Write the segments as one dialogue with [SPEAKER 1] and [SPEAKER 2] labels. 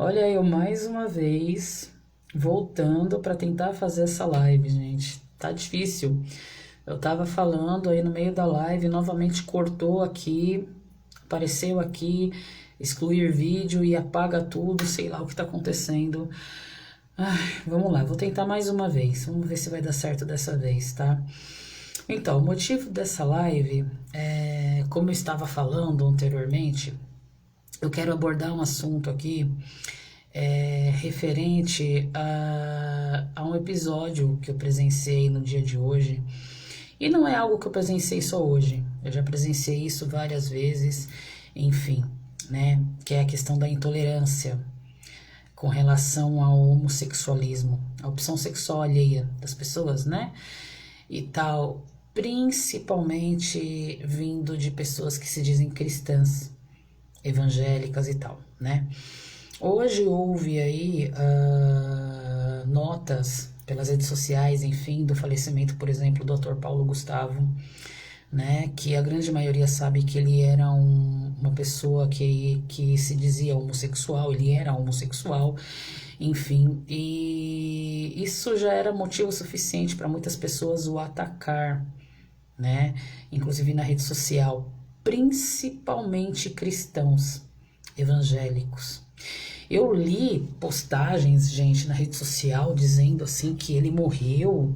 [SPEAKER 1] Olha, eu mais uma vez voltando para tentar fazer essa live, gente. Tá difícil. Eu tava falando aí no meio da live, novamente cortou aqui, apareceu aqui, excluir vídeo e apaga tudo, sei lá o que tá acontecendo. Ai, vamos lá, vou tentar mais uma vez. Vamos ver se vai dar certo dessa vez, tá? Então, o motivo dessa live é, como eu estava falando anteriormente, eu quero abordar um assunto aqui referente a um episódio que eu presenciei no dia de hoje. E não é algo que eu presenciei só hoje, eu já presenciei isso várias vezes, enfim, né? Que é a questão da intolerância com relação ao homossexualismo, a opção sexual alheia das pessoas, né? E tal, principalmente vindo de pessoas que se dizem cristãs, evangélicas e tal, né? Hoje houve aí notas pelas redes sociais, enfim, do falecimento, por exemplo, do ator Paulo Gustavo, né? Que a grande maioria sabe que ele era uma pessoa que se dizia homossexual, ele era homossexual, enfim, e isso já era motivo suficiente para muitas pessoas o atacar, né? Inclusive na rede social, principalmente cristãos evangélicos. Eu li postagens, gente, na rede social dizendo assim que ele morreu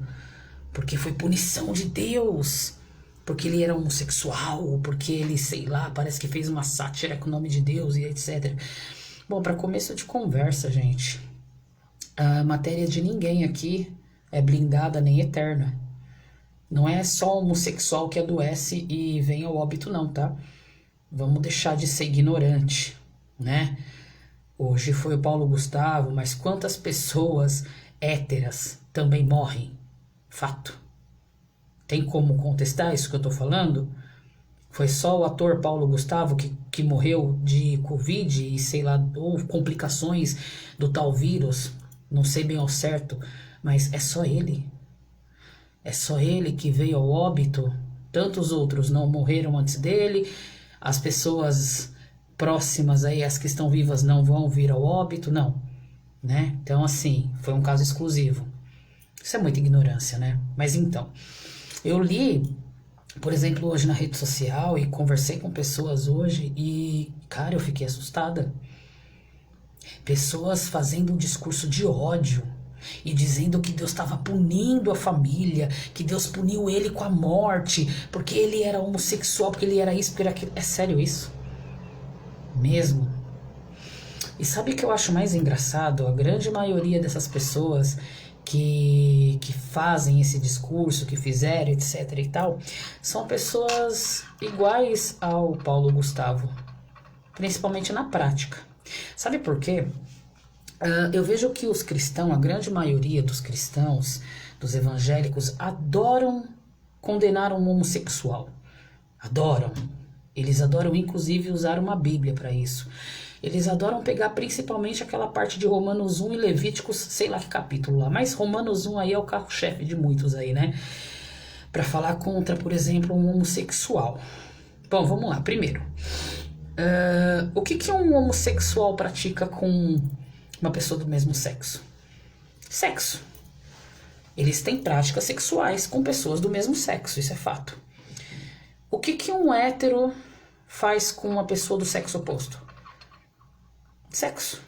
[SPEAKER 1] porque foi punição de Deus, porque ele era homossexual, porque ele, sei lá, parece que fez uma sátira com o nome de Deus e etc. Bom, para começo de conversa, gente, a matéria de ninguém aqui é blindada nem eterna. Não é só homossexual que adoece e vem ao óbito, não, tá? Vamos deixar de ser ignorante, né? Hoje foi o Paulo Gustavo, mas quantas pessoas héteras também morrem? Fato. Tem como contestar isso que eu tô falando? Foi só o ator Paulo Gustavo que morreu de Covid e sei lá, ou complicações do tal vírus, não sei bem ao certo, mas é só ele. É só ele que veio ao óbito. Tantos outros não morreram antes dele. As pessoas próximas aí, as que estão vivas, não vão vir ao óbito, não, né? Então, assim, foi um caso exclusivo. Isso é muita ignorância, né? Mas então, eu li, por exemplo, hoje na rede social e conversei com pessoas hoje e, cara, eu fiquei assustada. Pessoas fazendo um discurso de ódio e dizendo que Deus estava punindo a família, que Deus puniu ele com a morte, porque ele era homossexual, porque ele era isso, porque era aquilo. É sério isso? Mesmo? E sabe o que eu acho mais engraçado? A grande maioria dessas pessoas que fazem esse discurso, que fizeram, etc e tal, são pessoas iguais ao Paulo Gustavo, principalmente na prática. Sabe por quê? Eu vejo que os cristãos, a grande maioria dos cristãos, dos evangélicos, adoram condenar um homossexual. Adoram. Eles adoram, inclusive, usar uma Bíblia para isso. Eles adoram pegar principalmente aquela parte de Romanos 1 e Levíticos, sei lá que capítulo lá, mas Romanos 1 aí é o carro-chefe de muitos aí, né? Para falar contra, por exemplo, um homossexual. Bom, vamos lá. Primeiro, o que um homossexual pratica com uma pessoa do mesmo sexo? Sexo. Eles têm práticas sexuais com pessoas do mesmo sexo, isso é fato. O que um hétero faz com uma pessoa do sexo oposto? Sexo.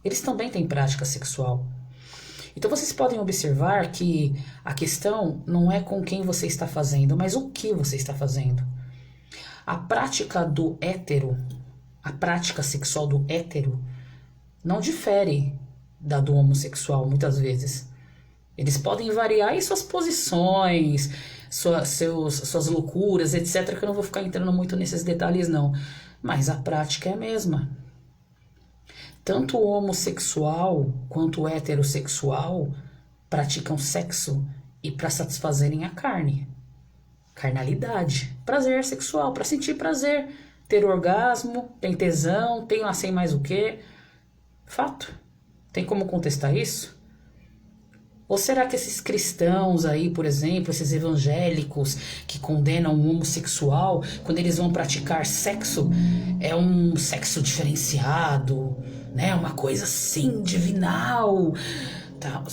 [SPEAKER 1] Eles também têm prática sexual. Então vocês podem observar que a questão não é com quem você está fazendo, mas o que você está fazendo. A prática do hétero, a prática sexual do hétero, não difere da do homossexual, muitas vezes. Eles podem variar em suas posições, suas loucuras, etc., que eu não vou ficar entrando muito nesses detalhes, não. Mas a prática é a mesma. Tanto o homossexual quanto o heterossexual praticam sexo e para satisfazerem a carne. Carnalidade. Prazer sexual, para sentir prazer. Ter orgasmo, tem tesão, tem lá sei mais o que. Fato. Tem como contestar isso? Ou será que esses cristãos aí, por exemplo, esses evangélicos que condenam o homossexual, quando eles vão praticar sexo, é um sexo diferenciado, né? Uma coisa assim, divinal, tal.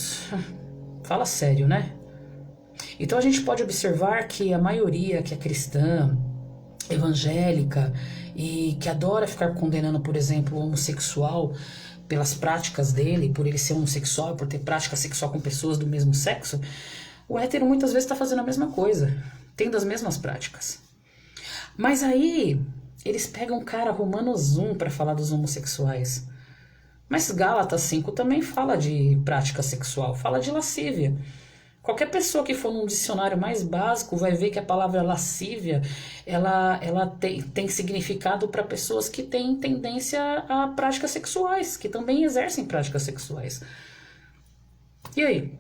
[SPEAKER 1] Fala sério, né? Então a gente pode observar que a maioria que é cristã, evangélica e que adora ficar condenando, por exemplo, o homossexual pelas práticas dele, por ele ser homossexual, por ter prática sexual com pessoas do mesmo sexo, o hétero muitas vezes está fazendo a mesma coisa, tendo as mesmas práticas. Mas aí eles pegam cara Romanos 1 para falar dos homossexuais. Mas Gálatas 5 também fala de prática sexual, fala de lascívia. Qualquer pessoa que for num dicionário mais básico vai ver que a palavra lascívia ela tem significado para pessoas que têm tendência a práticas sexuais, que também exercem práticas sexuais. E aí?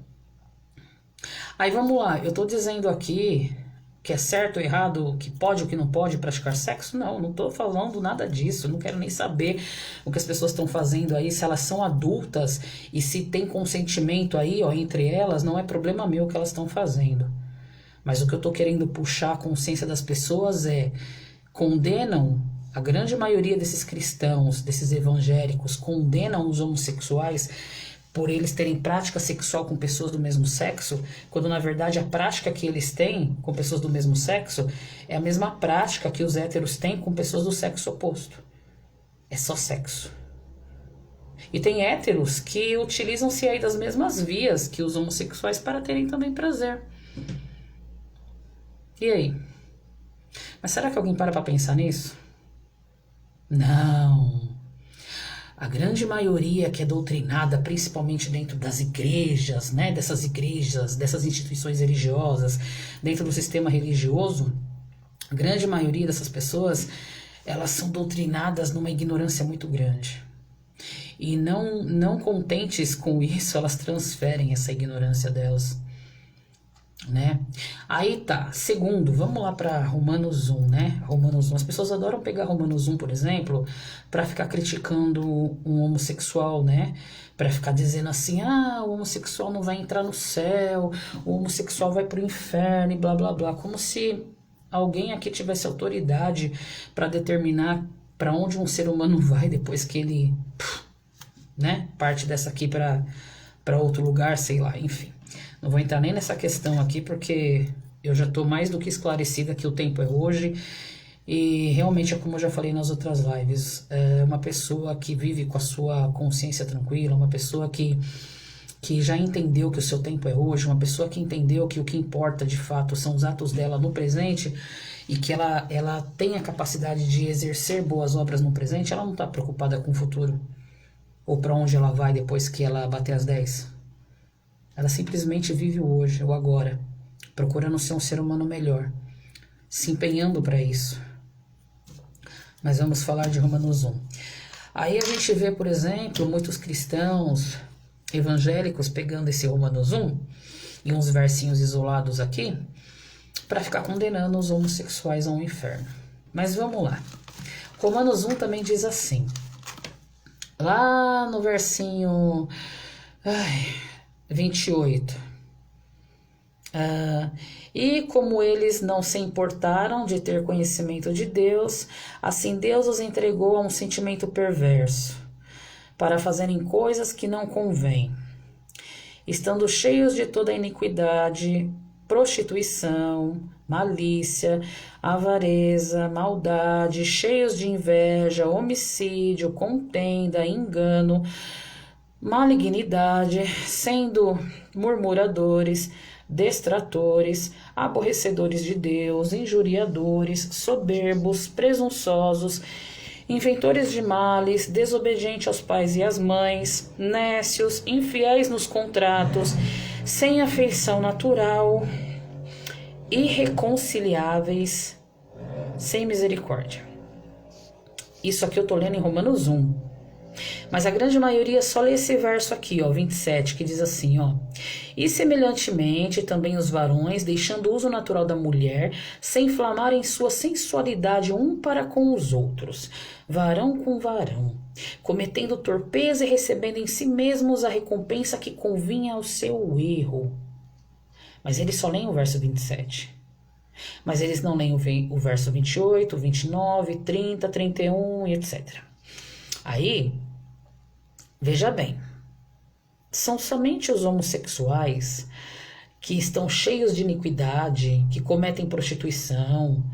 [SPEAKER 1] Aí vamos lá, eu estou dizendo aqui que é certo ou errado, que pode ou que não pode praticar sexo? Não estou falando nada disso, não quero nem saber o que as pessoas estão fazendo aí, se elas são adultas e se tem consentimento aí, ó, entre elas, não é problema meu o que elas estão fazendo. Mas o que eu estou querendo puxar a consciência das pessoas é, condenam, a grande maioria desses cristãos, desses evangélicos, condenam os homossexuais por eles terem prática sexual com pessoas do mesmo sexo, quando na verdade a prática que eles têm com pessoas do mesmo sexo é a mesma prática que os héteros têm com pessoas do sexo oposto. É só sexo. E tem héteros que utilizam-se aí das mesmas vias que os homossexuais para terem também prazer. E aí? Mas será que alguém para pensar nisso? Não. A grande maioria que é doutrinada, principalmente dentro das igrejas, né, dessas igrejas, dessas instituições religiosas, dentro do sistema religioso, a grande maioria dessas pessoas, elas são doutrinadas numa ignorância muito grande. E não contentes com isso, elas transferem essa ignorância delas. Né? Aí tá, segundo, vamos lá para Romanos 1, né? Romanos 1, as pessoas adoram pegar Romanos 1, por exemplo, para ficar criticando um homossexual, né? Para ficar dizendo assim, o homossexual não vai entrar no céu, o homossexual vai pro inferno e blá blá blá, como se alguém aqui tivesse autoridade para determinar para onde um ser humano vai depois que ele, né, parte dessa aqui para outro lugar, sei lá, enfim. Não vou entrar nem nessa questão aqui, porque eu já estou mais do que esclarecida que o tempo é hoje. E realmente é como eu já falei nas outras lives. É uma pessoa que vive com a sua consciência tranquila, uma pessoa que já entendeu que o seu tempo é hoje, uma pessoa que entendeu que o que importa de fato são os atos dela no presente e que ela tem a capacidade de exercer boas obras no presente, ela não está preocupada com o futuro ou para onde ela vai depois que ela bater as 10. Ela simplesmente vive o hoje, o agora, procurando ser um ser humano melhor, se empenhando para isso. Mas vamos falar de Romanos 1. Aí a gente vê, por exemplo, muitos cristãos evangélicos pegando esse Romanos 1 e uns versinhos isolados aqui para ficar condenando os homossexuais ao inferno. Mas vamos lá. Romanos 1 também diz assim, lá no versinho 28. E como eles não se importaram de ter conhecimento de Deus, assim Deus os entregou a um sentimento perverso, para fazerem coisas que não convêm, estando cheios de toda iniquidade, prostituição, malícia, avareza, maldade, cheios de inveja, homicídio, contenda, engano, malignidade, sendo murmuradores, destratores, aborrecedores de Deus, injuriadores, soberbos, presunçosos, inventores de males, desobedientes aos pais e às mães, nécios, infiéis nos contratos, sem afeição natural, irreconciliáveis, sem misericórdia. Isso aqui eu tô lendo em Romanos 1. Mas a grande maioria só lê esse verso aqui, ó, 27, que diz assim, ó. E semelhantemente também os varões, deixando o uso natural da mulher, se inflamarem sua sensualidade um para com os outros, varão com varão, cometendo torpeza e recebendo em si mesmos a recompensa que convinha ao seu erro. Mas eles só leem o verso 27. Mas eles não leem o verso 28, 29, 30, 31 e etc. Aí, veja bem, são somente os homossexuais que estão cheios de iniquidade, que cometem prostituição,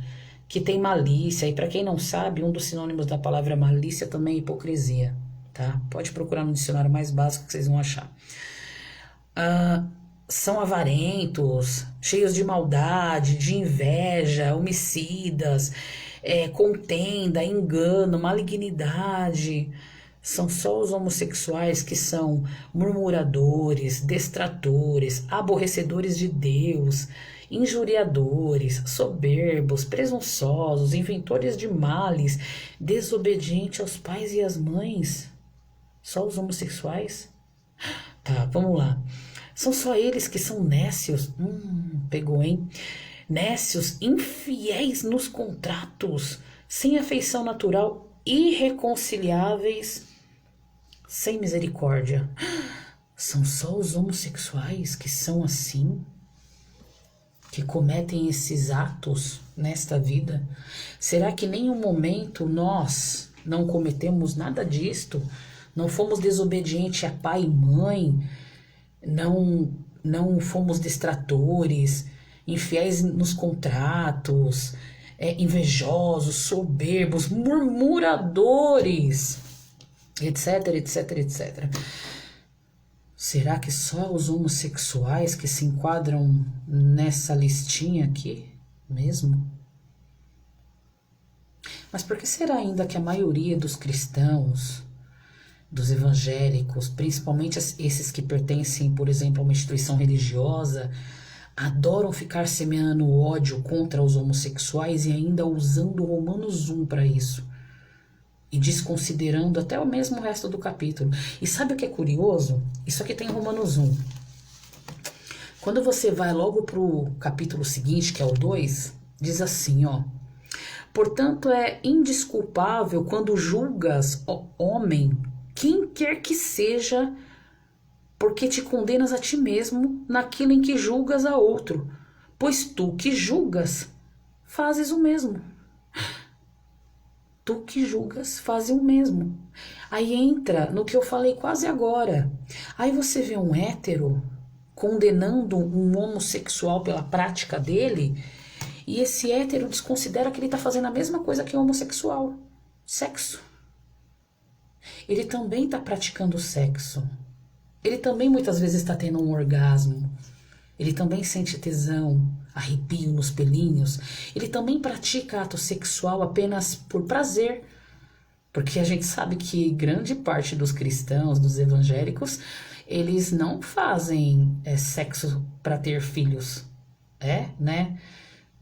[SPEAKER 1] que têm malícia. E para quem não sabe, um dos sinônimos da palavra malícia também é hipocrisia, tá? Pode procurar no dicionário mais básico que vocês vão achar. São avarentos, cheios de maldade, de inveja, homicidas, contenda, engano, malignidade. São só os homossexuais que são murmuradores, destratores, aborrecedores de Deus, injuriadores, soberbos, presunçosos, inventores de males, desobedientes aos pais e às mães. Só os homossexuais? Tá, vamos lá. São só eles que são nécios. Pegou, hein? Nécios, infiéis nos contratos, sem afeição natural, irreconciliáveis, sem misericórdia. São só os homossexuais que são assim, que cometem esses atos nesta vida? Será que em nenhum momento nós não cometemos nada disto? Não fomos desobedientes a pai e mãe? Não fomos destratores, infiéis nos contratos, invejosos, soberbos, murmuradores, etc, etc, etc. Será que só os homossexuais que se enquadram nessa listinha aqui mesmo? Mas por que será ainda que a maioria dos cristãos, dos evangélicos, principalmente esses que pertencem, por exemplo, a uma instituição religiosa, adoram ficar semeando ódio contra os homossexuais e ainda usando Romanos 1 para isso? E desconsiderando até o mesmo resto do capítulo. E sabe o que é curioso? Isso aqui tem em Romanos 1. Quando você vai logo para o capítulo seguinte, que é o 2, diz assim, ó. Portanto, é indesculpável quando julgas, ó homem, quem quer que seja, porque te condenas a ti mesmo naquilo em que julgas a outro, pois tu que julgas, fazes o mesmo. Tu que julgas, fazes o mesmo. Aí entra no que eu falei quase agora. Aí você vê um hétero condenando um homossexual pela prática dele, e esse hétero desconsidera que ele está fazendo a mesma coisa que o homossexual. Sexo. Ele também está praticando sexo. Ele também muitas vezes está tendo um orgasmo. Ele também sente tesão, arrepio nos pelinhos. Ele também pratica ato sexual apenas por prazer. Porque a gente sabe que grande parte dos cristãos, dos evangélicos, eles não fazem sexo para ter filhos. Né?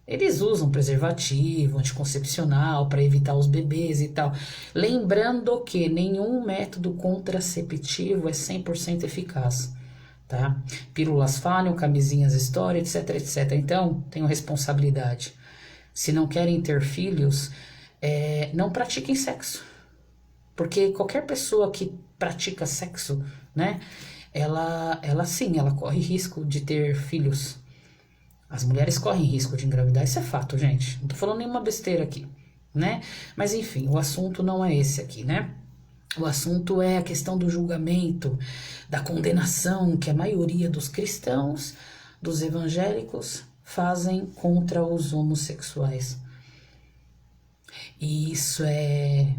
[SPEAKER 1] Eles usam preservativo, anticoncepcional para evitar os bebês e tal. Lembrando que nenhum método contraceptivo é 100% eficaz, tá? Pílulas falham, camisinhas estouram, etc, etc. Então, tenham responsabilidade. Se não querem ter filhos, não pratiquem sexo. Porque qualquer pessoa que pratica sexo, né? Ela corre risco de ter filhos. As mulheres correm risco de engravidar, isso é fato, gente. Não tô falando nenhuma besteira aqui, né? Mas enfim, o assunto não é esse aqui, né? O assunto é a questão do julgamento, da condenação que a maioria dos cristãos, dos evangélicos, fazem contra os homossexuais. E isso é...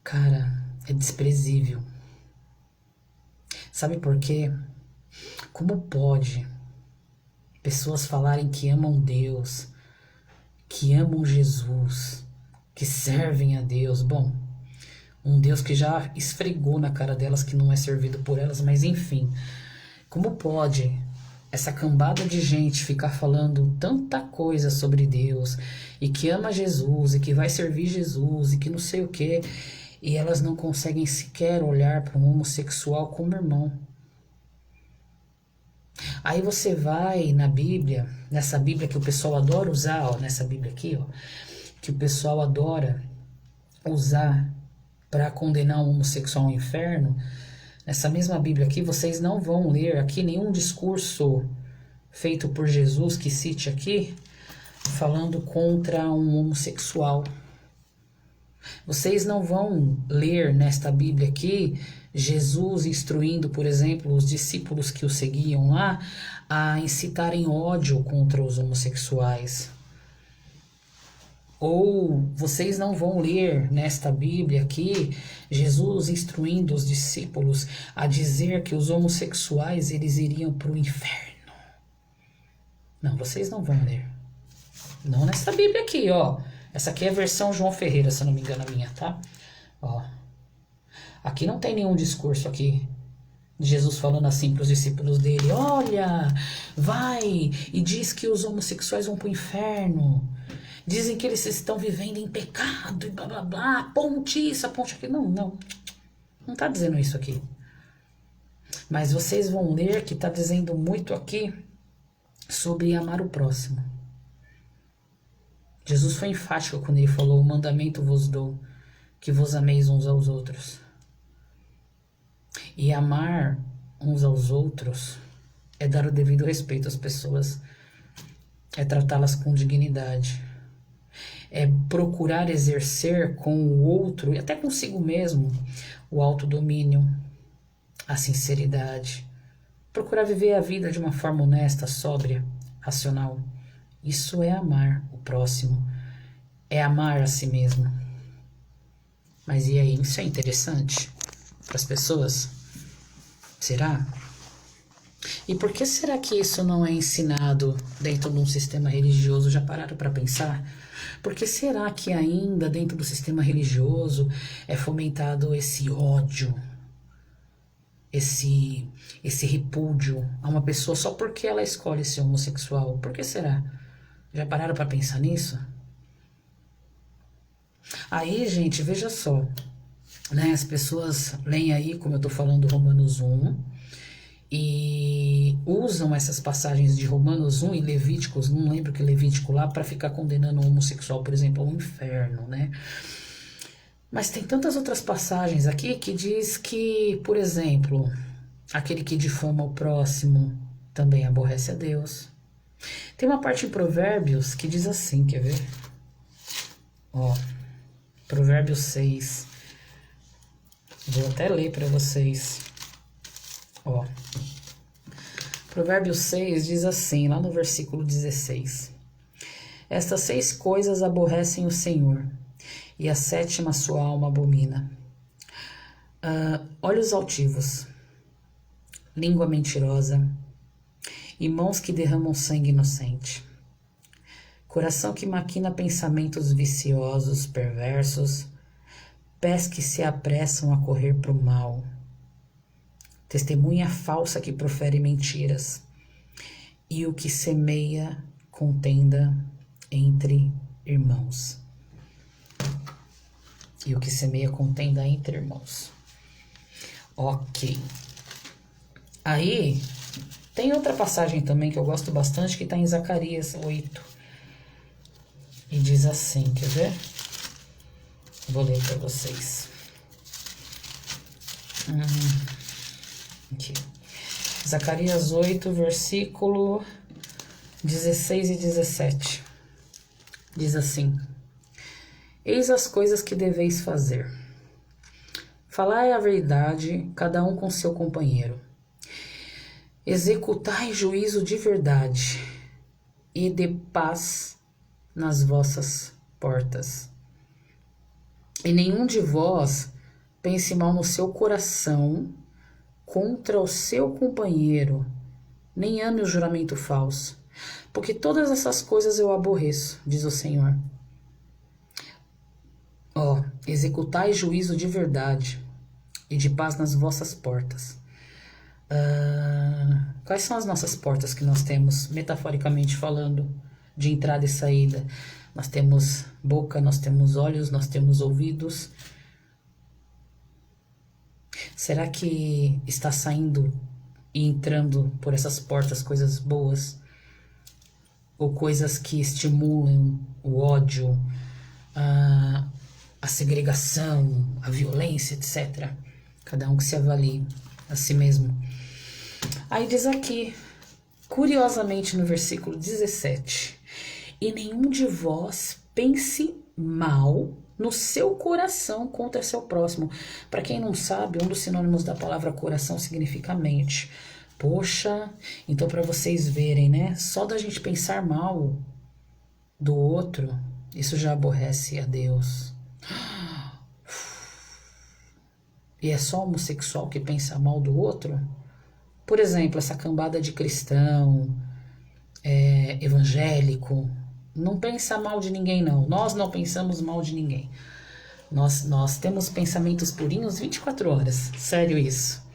[SPEAKER 1] Cara, é desprezível. Sabe por quê? Como pode pessoas falarem que amam Deus, que amam Jesus, que servem a Deus? Bom, um Deus que já esfregou na cara delas que não é servido por elas, mas enfim. Como pode essa cambada de gente ficar falando tanta coisa sobre Deus, e que ama Jesus, e que vai servir Jesus, e que não sei o quê, e elas não conseguem sequer olhar para um homossexual como irmão? Aí você vai na Bíblia, nessa Bíblia que o pessoal adora usar, ó, nessa Bíblia aqui, ó, que o pessoal adora usar para condenar um homossexual ao inferno, nessa mesma Bíblia aqui, vocês não vão ler aqui nenhum discurso feito por Jesus que cite aqui, falando contra um homossexual. Vocês não vão ler nesta Bíblia aqui Jesus instruindo, por exemplo, os discípulos que o seguiam lá a incitarem ódio contra os homossexuais. Ou vocês não vão ler nesta Bíblia aqui Jesus instruindo os discípulos a dizer que os homossexuais eles iriam para o inferno. Não, vocês não vão ler. Não nessa Bíblia aqui, ó. Essa aqui é a versão João Ferreira, se eu não me engano a minha, tá? Ó. Aqui não tem nenhum discurso aqui de Jesus falando assim para os discípulos dele: olha, vai e diz que os homossexuais vão para o inferno. Dizem que eles estão vivendo em pecado e blá blá blá. Ponte isso, ponte aquilo. Não, não. Não está dizendo isso aqui. Mas vocês vão ler que está dizendo muito aqui sobre amar o próximo. Jesus foi enfático quando ele falou: o mandamento vos dou, que vos ameis uns aos outros. E amar uns aos outros é dar o devido respeito às pessoas, é tratá-las com dignidade, é procurar exercer com o outro e até consigo mesmo o autodomínio, a sinceridade, procurar viver a vida de uma forma honesta, sóbria, racional. Isso é amar o próximo, é amar a si mesmo. Mas e aí, isso é interessante para as pessoas? Será? E por que será que isso não é ensinado dentro de um sistema religioso? Já pararam para pensar? Por que será que ainda dentro do sistema religioso é fomentado esse ódio, esse repúdio a uma pessoa só porque ela escolhe ser homossexual? Por que será? Já pararam para pensar nisso? Aí, gente, veja só, né? As pessoas leem aí, como eu tô falando, Romanos 1, e usam essas passagens de Romanos 1 e Levíticos, não lembro que Levítico lá, para ficar condenando o homossexual, por exemplo, ao inferno, né? Mas tem tantas outras passagens aqui que diz que, por exemplo, aquele que difama o próximo também aborrece a Deus. Tem uma parte em Provérbios que diz assim, quer ver? Ó, Provérbios 6. Vou até ler para vocês. Ó, Provérbios 6 diz assim, lá no versículo 16: estas 6 coisas aborrecem o Senhor, e a 7ª sua alma abomina: olhos altivos, língua mentirosa, e mãos que derramam sangue inocente, coração que maquina pensamentos viciosos, perversos, pés que se apressam a correr para o mal, testemunha falsa que profere mentiras, e o que semeia contenda entre irmãos. E o que semeia contenda entre irmãos. Ok. Aí, tem outra passagem também que eu gosto bastante, que está em Zacarias 8. E diz assim, quer ver? Vou ler para vocês. Aqui. Zacarias 8, versículo 16 e 17. Diz assim: eis as coisas que deveis fazer. Falai a verdade, cada um com seu companheiro. Executai juízo de verdade e de paz nas vossas portas. E nenhum de vós pense mal no seu coração contra o seu companheiro, nem ame o juramento falso, porque todas essas coisas eu aborreço, diz o Senhor. Ó, executai juízo de verdade e de paz nas vossas portas. Quais são as nossas portas que nós temos, metaforicamente falando, de entrada e saída? Nós temos boca, nós temos olhos, nós temos ouvidos. Será que está saindo e entrando por essas portas coisas boas? Ou coisas que estimulam o ódio, a segregação, a violência, etc. Cada um que se avalie a si mesmo. Aí diz aqui, curiosamente no versículo 17, e nenhum de vós pense mal no seu coração contra seu próximo. Para quem não sabe, um dos sinônimos da palavra coração significa mente. Poxa, então para vocês verem, né? Só da gente pensar mal do outro, isso já aborrece a Deus. E é só homossexual que pensa mal do outro? Por exemplo, essa cambada de cristão, evangélico, não pensa mal de ninguém, não. Nós não pensamos mal de ninguém. Nós temos pensamentos purinhos 24 horas. Sério isso.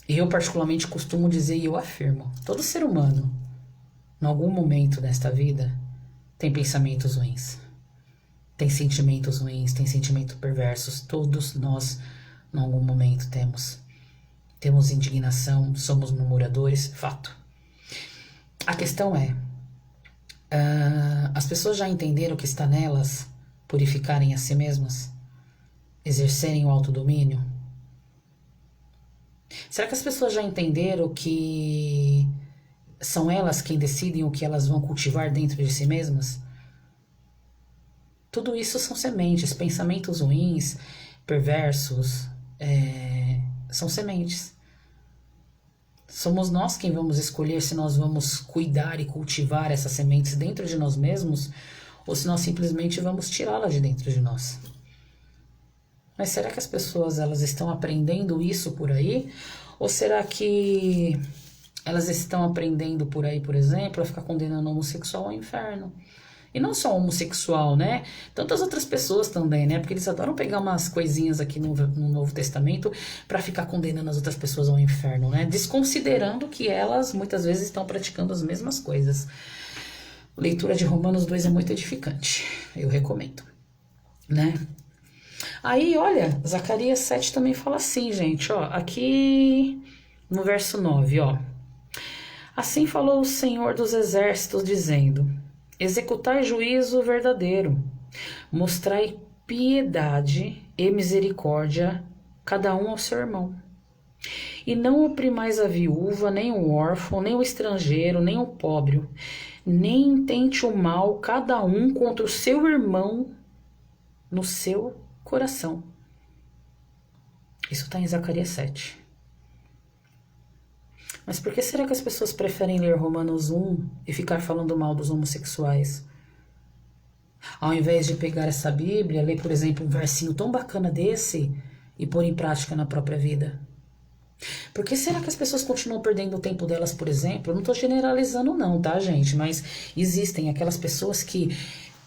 [SPEAKER 1] Eu particularmente costumo dizer e eu afirmo, todo ser humano, em algum momento desta vida, tem pensamentos ruins. Tem sentimentos ruins, tem sentimentos perversos. Todos nós, em algum momento, temos. Temos indignação, somos murmuradores, fato. A questão é, as pessoas já entenderam que está nelas purificarem a si mesmas? Exercerem o autodomínio? Será que as pessoas já entenderam que são elas quem decidem o que elas vão cultivar dentro de si mesmas? Tudo isso são sementes, pensamentos ruins, perversos, são sementes. Somos nós quem vamos escolher se nós vamos cuidar e cultivar essas sementes dentro de nós mesmos ou se nós simplesmente vamos tirá-las de dentro de nós. Mas será que as pessoas elas estão aprendendo isso por aí? Ou será que elas estão aprendendo por aí, por exemplo, a ficar condenando o homossexual ao inferno? E não só homossexual, né? Tantas outras pessoas também, né? Porque eles adoram pegar umas coisinhas aqui no Novo Testamento para ficar condenando as outras pessoas ao inferno, né? Desconsiderando que elas muitas vezes estão praticando as mesmas coisas. A leitura de Romanos 2 é muito edificante. Eu recomendo, né? Aí, olha, Zacarias 7 também fala assim, gente, ó, aqui no verso 9, ó. Assim falou o Senhor dos Exércitos, dizendo: executai juízo verdadeiro, mostrai piedade e misericórdia, cada um ao seu irmão. E não oprimais a viúva, nem o órfão, nem o estrangeiro, nem o pobre, nem intente o mal cada um contra o seu irmão no seu coração. Isso está em Zacarias 7. Mas por que será que as pessoas preferem ler Romanos 1 e ficar falando mal dos homossexuais? Ao invés de pegar essa Bíblia, ler, por exemplo, um versinho tão bacana desse e pôr em prática na própria vida. Por que será que as pessoas continuam perdendo o tempo delas, por exemplo? Eu não estou generalizando não, tá, gente? Mas existem aquelas pessoas que,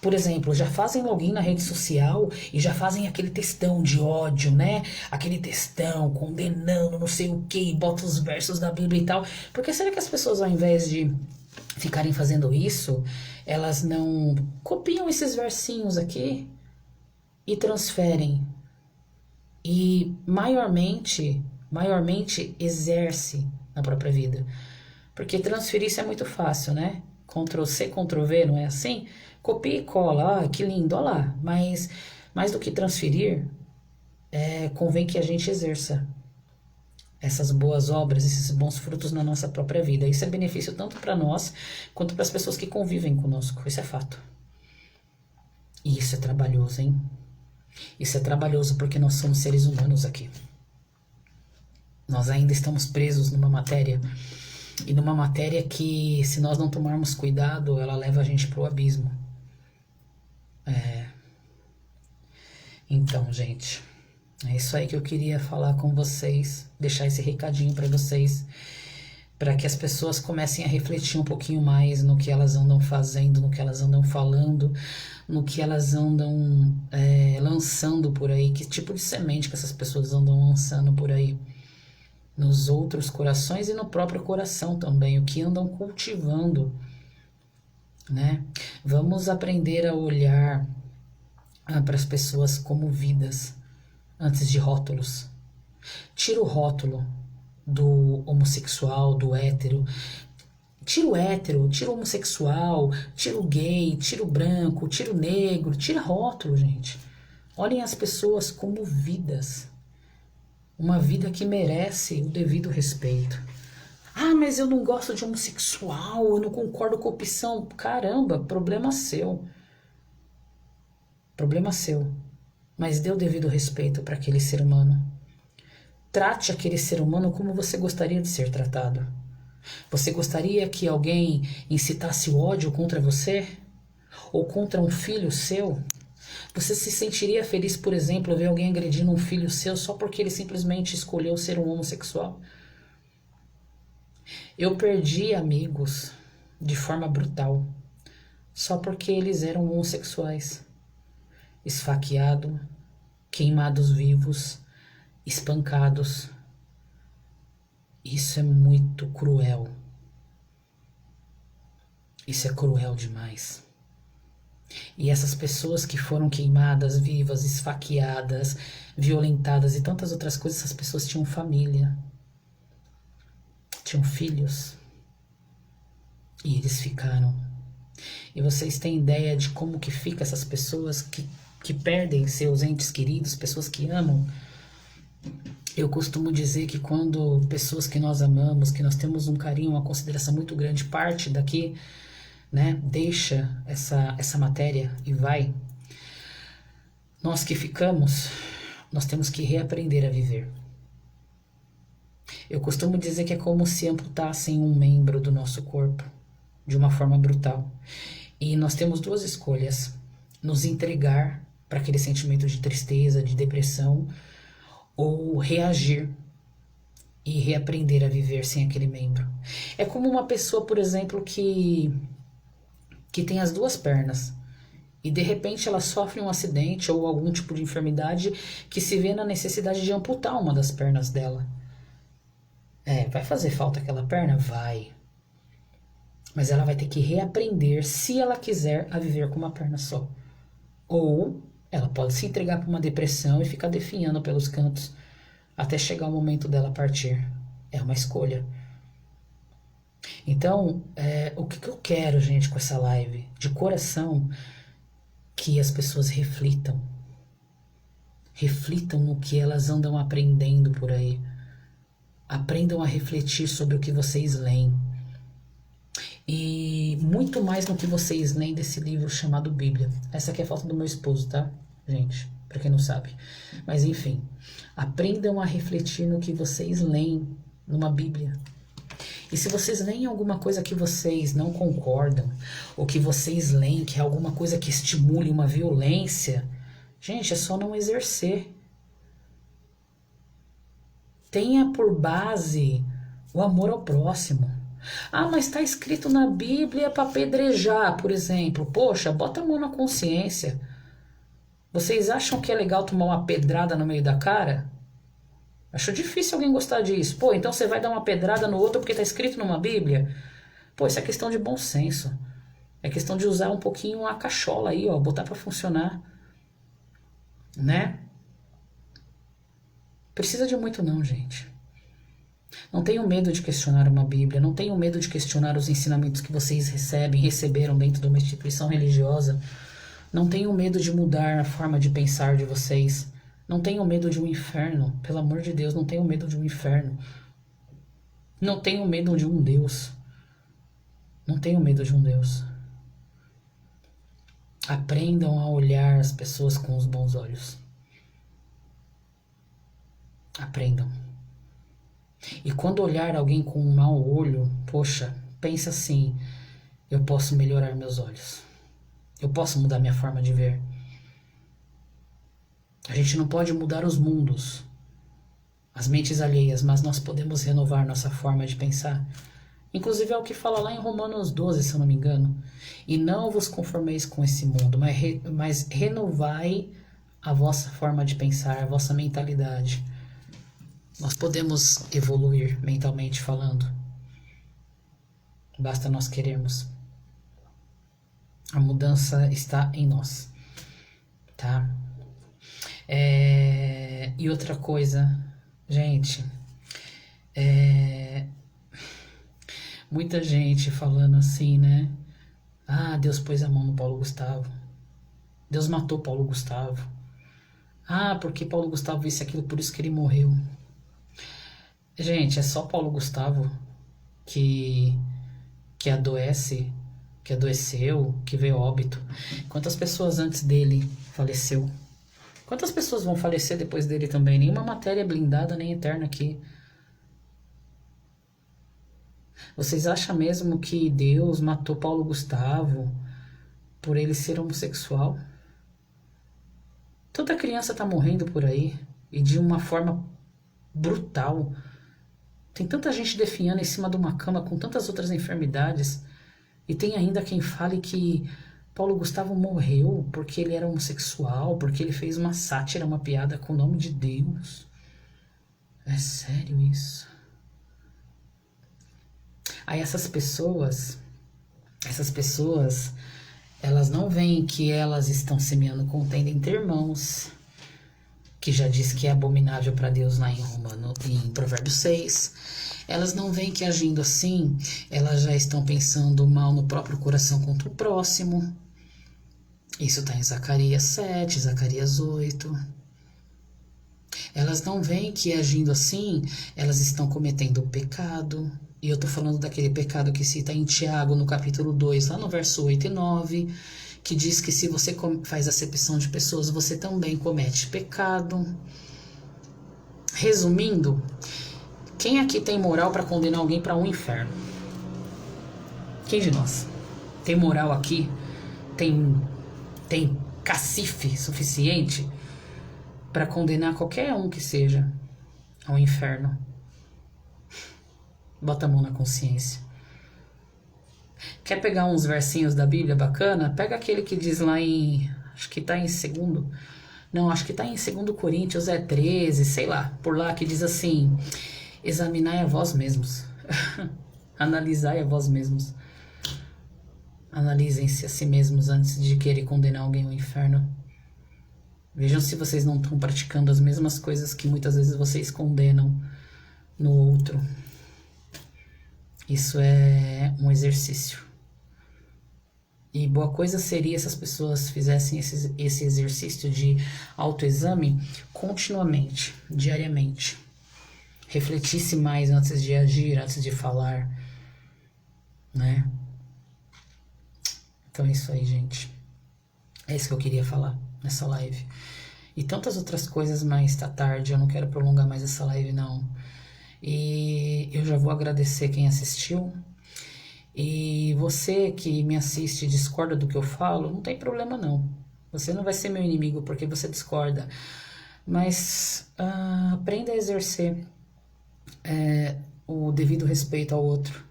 [SPEAKER 1] por exemplo, já fazem login na rede social e já fazem aquele textão de ódio, né? Aquele textão condenando não sei o que, bota os versos da Bíblia e tal. Por que será que as pessoas, ao invés de ficarem fazendo isso, elas não copiam esses versinhos aqui e transferem? E maiormente exerce na própria vida. Porque transferir isso é muito fácil, né? Ctrl+C, Ctrl+V, não é assim? Copia e cola, que lindo, olha lá. Mas mais do que transferir, convém que a gente exerça essas boas obras, esses bons frutos na nossa própria vida. Isso é benefício tanto para nós, quanto para as pessoas que convivem conosco. Isso é fato. E isso é trabalhoso, hein? Isso é trabalhoso porque nós somos seres humanos aqui. Nós ainda estamos presos numa matéria, e numa matéria que, se nós não tomarmos cuidado, ela leva a gente pro abismo. Então, gente, é isso aí que eu queria falar com vocês, deixar esse recadinho para vocês, para que as pessoas comecem a refletir um pouquinho mais no que elas andam fazendo, no que elas andam falando, no que elas andam lançando por aí, que tipo de semente que essas pessoas andam lançando por aí, nos outros corações e no próprio coração também, o que andam cultivando, né? Vamos aprender a olhar para as pessoas como vidas, antes de rótulos. Tira o rótulo do homossexual, do hétero, Tira o hétero, tira o homossexual, tira o gay, tira o branco, tira o negro, tira rótulo, gente. Olhem as pessoas como vidas. Uma vida que merece o devido respeito. Ah, mas eu não gosto de homossexual, eu não concordo com a opção. Caramba, problema seu. Problema seu. Mas dê o devido respeito para aquele ser humano. Trate aquele ser humano como você gostaria de ser tratado. Você gostaria que alguém incitasse o ódio contra você? Ou contra um filho seu? Você se sentiria feliz, por exemplo, ver alguém agredindo um filho seu só porque ele simplesmente escolheu ser um homossexual? Eu perdi amigos de forma brutal, só porque eles eram homossexuais. Esfaqueados, queimados vivos, espancados. Isso é muito cruel. Isso é cruel demais. E essas pessoas que foram queimadas vivas, esfaqueadas, violentadas e tantas outras coisas, essas pessoas tinham família, tinham filhos, e eles ficaram. E vocês têm ideia de como que fica essas pessoas que perdem seus entes queridos, pessoas que amam? Eu costumo dizer que quando pessoas que nós amamos, que nós temos um carinho, uma consideração muito grande, parte daqui, né, deixa essa matéria e vai, nós que ficamos, nós temos que reaprender a viver. Eu costumo dizer que é como se amputassem um membro do nosso corpo, de uma forma brutal. E nós temos duas escolhas: nos entregar para aquele sentimento de tristeza, de depressão, ou reagir e reaprender a viver sem aquele membro. É como uma pessoa, por exemplo, que tem as duas pernas e de repente ela sofre um acidente ou algum tipo de enfermidade que se vê na necessidade de amputar uma das pernas dela. Vai fazer falta aquela perna? Vai. Mas ela vai ter que reaprender, se ela quiser, a viver com uma perna só. Ou ela pode se entregar para uma depressão e ficar definhando pelos cantos até chegar o momento dela partir. É uma escolha. Então, o que eu quero, gente, com essa live? De coração, que as pessoas reflitam. Reflitam no que elas andam aprendendo por aí. Aprendam a refletir sobre o que vocês leem. E muito mais no que vocês leem desse livro chamado Bíblia. Essa aqui é a foto do meu esposo, tá, gente? Pra quem não sabe. Mas enfim, aprendam a refletir no que vocês leem numa Bíblia. E se vocês leem alguma coisa que vocês não concordam, ou que vocês leem que é alguma coisa que estimule uma violência, gente, é só não exercer. Tenha por base o amor ao próximo. Ah, mas está escrito na Bíblia para apedrejar, por exemplo. Poxa, bota a mão na consciência. Vocês acham que é legal tomar uma pedrada no meio da cara? Acho difícil alguém gostar disso. Pô, então você vai dar uma pedrada no outro porque está escrito numa Bíblia? Pô, isso é questão de bom senso. É questão de usar um pouquinho a cachola aí, ó, botar para funcionar. Né? Precisa de muito não, gente. Não tenham medo de questionar uma Bíblia, não tenham medo de questionar os ensinamentos que vocês receberam dentro de uma instituição religiosa. Não tenham medo de mudar a forma de pensar de vocês. Não tenham medo de um inferno. Pelo amor de Deus, não tenham medo de um inferno. Não tenham medo de um Deus. Não tenham medo de um Deus. Aprendam a olhar as pessoas com os bons olhos. Aprendam. E quando olhar alguém com um mau olho, poxa, pensa assim: eu posso melhorar meus olhos. Eu posso mudar minha forma de ver. A gente não pode mudar os mundos, as mentes alheias, mas nós podemos renovar nossa forma de pensar. Inclusive é o que fala lá em Romanos 12, se eu não me engano. E não vos conformeis com esse mundo, mas renovai a vossa forma de pensar, a vossa mentalidade. Nós podemos evoluir mentalmente falando. Basta nós querermos. A mudança está em nós. Tá? E outra coisa, gente. Muita gente falando assim, né? Ah, Deus pôs a mão no Paulo Gustavo. Deus matou Paulo Gustavo. Ah, porque Paulo Gustavo disse aquilo, por isso que ele morreu. Gente, é só Paulo Gustavo que, que adoece, que adoeceu, que veio a óbito. Quantas pessoas antes dele faleceu? Quantas pessoas vão falecer depois dele também? Nenhuma matéria blindada nem eterna aqui. Vocês acham mesmo que Deus matou Paulo Gustavo por ele ser homossexual? Tanta criança tá morrendo por aí e de uma forma brutal. Tem tanta gente definhando em cima de uma cama com tantas outras enfermidades. E tem ainda quem fale que Paulo Gustavo morreu porque ele era homossexual, porque ele fez uma sátira, uma piada com o nome de Deus. É sério isso? Aí essas pessoas, elas não veem que elas estão semeando contenda entre irmãos, que já diz que é abominável para Deus lá em Provérbios 6. Elas não veem que agindo assim, elas já estão pensando mal no próprio coração contra o próximo. Isso está em Zacarias 7, Zacarias 8. Elas não veem que agindo assim, elas estão cometendo o pecado. E eu estou falando daquele pecado que cita em Tiago, no capítulo 2, lá no verso 8 e 9, que diz que se você faz acepção de pessoas, você também comete pecado. Resumindo, quem aqui tem moral para condenar alguém para um inferno? Quem de nós? Tem moral aqui? Tem cacife suficiente para condenar qualquer um que seja ao inferno? Bota a mão na consciência. Quer pegar uns versinhos da Bíblia bacana? Pega aquele que diz lá em... Acho que tá em segundo... Não, acho que tá em 2 Coríntios 13, sei lá. Por lá que diz assim... Examinai a vós mesmos. Analisai a vós mesmos. Analisem-se a si mesmos antes de querer condenar alguém ao inferno. Vejam se vocês não estão praticando as mesmas coisas que muitas vezes vocês condenam no outro. Isso é um exercício. E boa coisa seria se as pessoas fizessem esse exercício de autoexame continuamente, diariamente. Refletisse mais antes de agir, antes de falar, né? Então é isso aí, gente. É isso que eu queria falar nessa live. E tantas outras coisas, mas tá tarde, eu não quero prolongar mais essa live, não. E eu já vou agradecer quem assistiu. E você que me assiste e discorda do que eu falo, não tem problema não. Você não vai ser meu inimigo porque você discorda. Mas aprenda a exercer o devido respeito ao outro.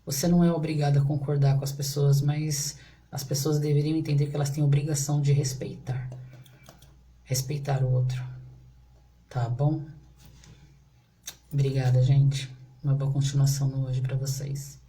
[SPEAKER 1] Você não é obrigado a concordar com as pessoas, mas as pessoas deveriam entender que elas têm obrigação de respeitar. Respeitar o outro. Tá bom? Obrigada, gente. Uma boa continuação no hoje pra vocês.